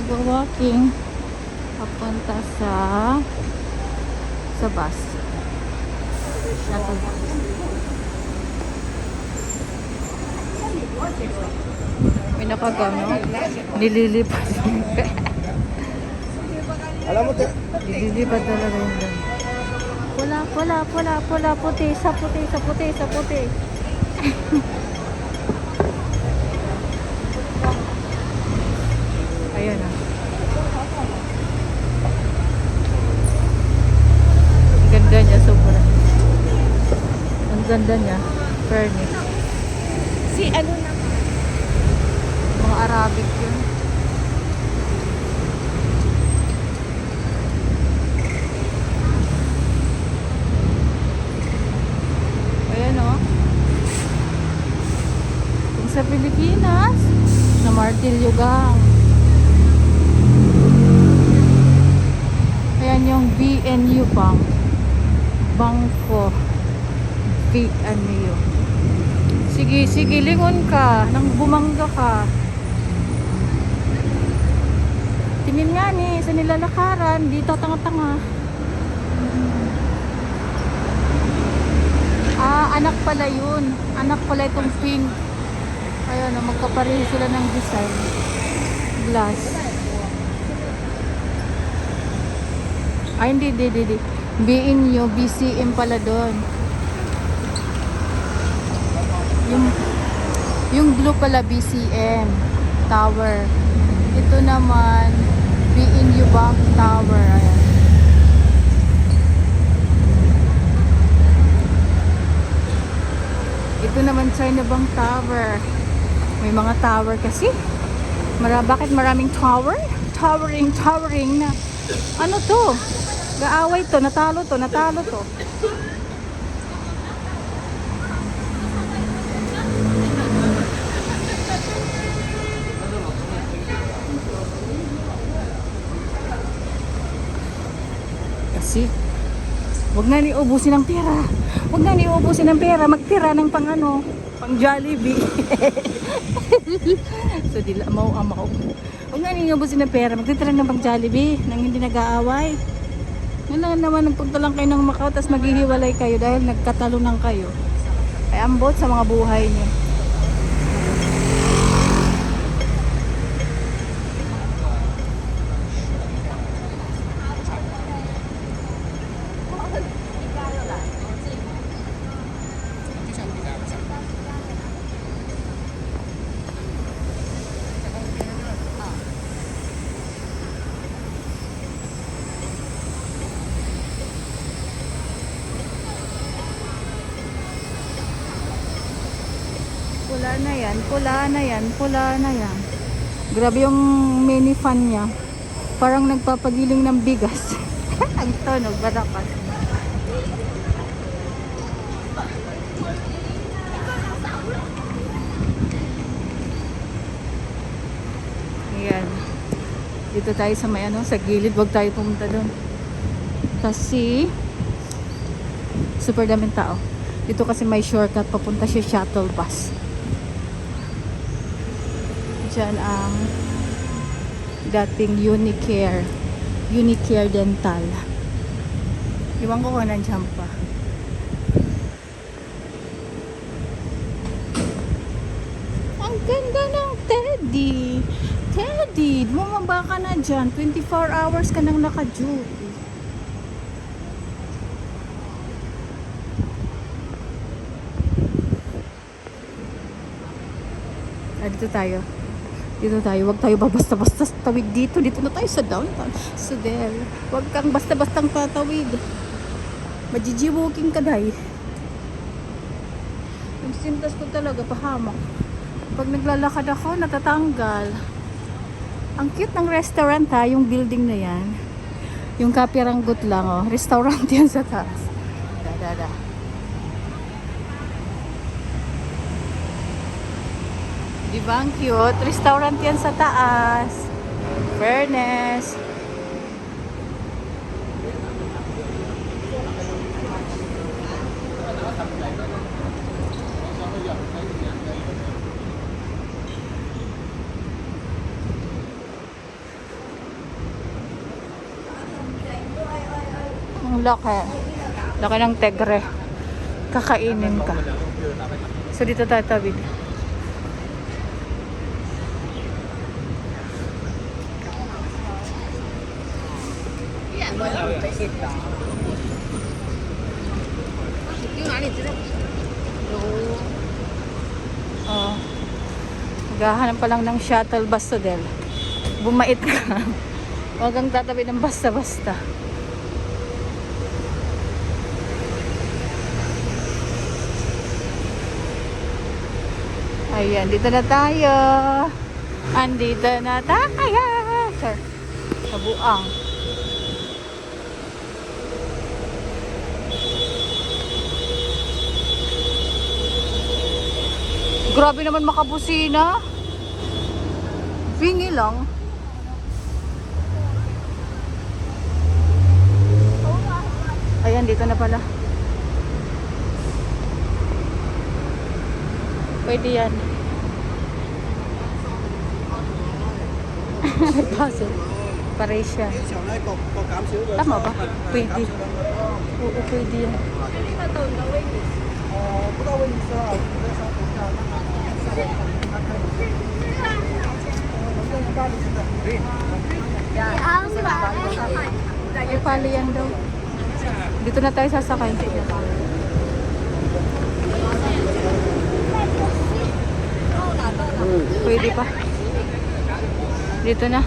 Nagwa-walking papunta sa bus. Shuttle bus. May nakagano. Nililipad. Alam mo, Nililipad talaga yung dami. Pula, puti, sa puti. Ayan ah. Ang ganda niya, sobra. Ang ganda niya. Furnish. Si ano na? Mga Arabic yun. Ayan o. Kung sa Pilipinas, na Martilyo Gang. Ayan yung BNU Bank. Bangko BNU. Sige, lingon ka. Nang bumangga ka. Tingin nga ni, sa nilalakaran. Dito, tanga-tanga. Anak pala yun. Anak pala itong pink. Ayan, magkapareho sila ng design. Glass. Ay, hindi. BNU, BCM pala doon. Yung blue pala BCM Tower. Ito naman BNU Bank Tower. Ayan. Ito naman China Bank Tower. May mga tower kasi. Bakit maraming tower? Towering na. Ano to? Gaaway to, natalo to. Kasi wag na niubusin ng pera. Magtira ng pang Jollibee. So dila mau amaw. Wag na niubusin ng pera. Magtitira ng pang Jollibee nang hindi nag-aaway. Wala naman nagpunta lang kayo ng Macau tapos maghihiwalay kayo dahil nagkatalunan kayo. Ay ambot sa mga buhay niyo. Pula na yan. Grabe yung mini fan niya. Parang nagpapagiling ng bigas. Ang tonog, barakas. Ayan. Dito tayo sa may sa gilid. Huwag tayo pumunta doon. Kasi super daming tao. Dito kasi may shortcut papunta siya shuttle bus. Diyan ang dating Unicare Dental. Iwan ko nandiyan pa. Ang ganda ng Teddy. Bumaba ka na dyan. 24 hours ka nang naka-duty. Dito tayo. Huwag tayo basta-basta tawid dito. Dito na tayo sa downtown. Sudel. Huwag kang basta-bastang tatawid. Majijiwoking ka dahi. Yung sintas ko talaga pahamak. Pag naglalakad ako, natatanggal. Ang cute ng restaurant yung building na yan. Yung kapiranggot lang Restaurant yan sa taas. Da. Diba ang cute? Restaurant yan sa taas. Fairness. Ang laki. Laki ng tegre. Kakainin ka. So dito tatawid. Oh. Maghahanap pa lang ng shuttle bus to Del. Bumait ka. Huwag kang tatabi ng basta-basta. Ayan, dito na tayo. Andito na tayo. Sir, kabuang. Grabe naman makabusina. Bingi lang. Ayan, dito na pala. Pwede yan. Puzzle. Pare siya. Tama ba? Pwede. Oo, pwede yan. Ay, pali yan daw. Dito na tayo sasakay. Pwede pa. Dito na.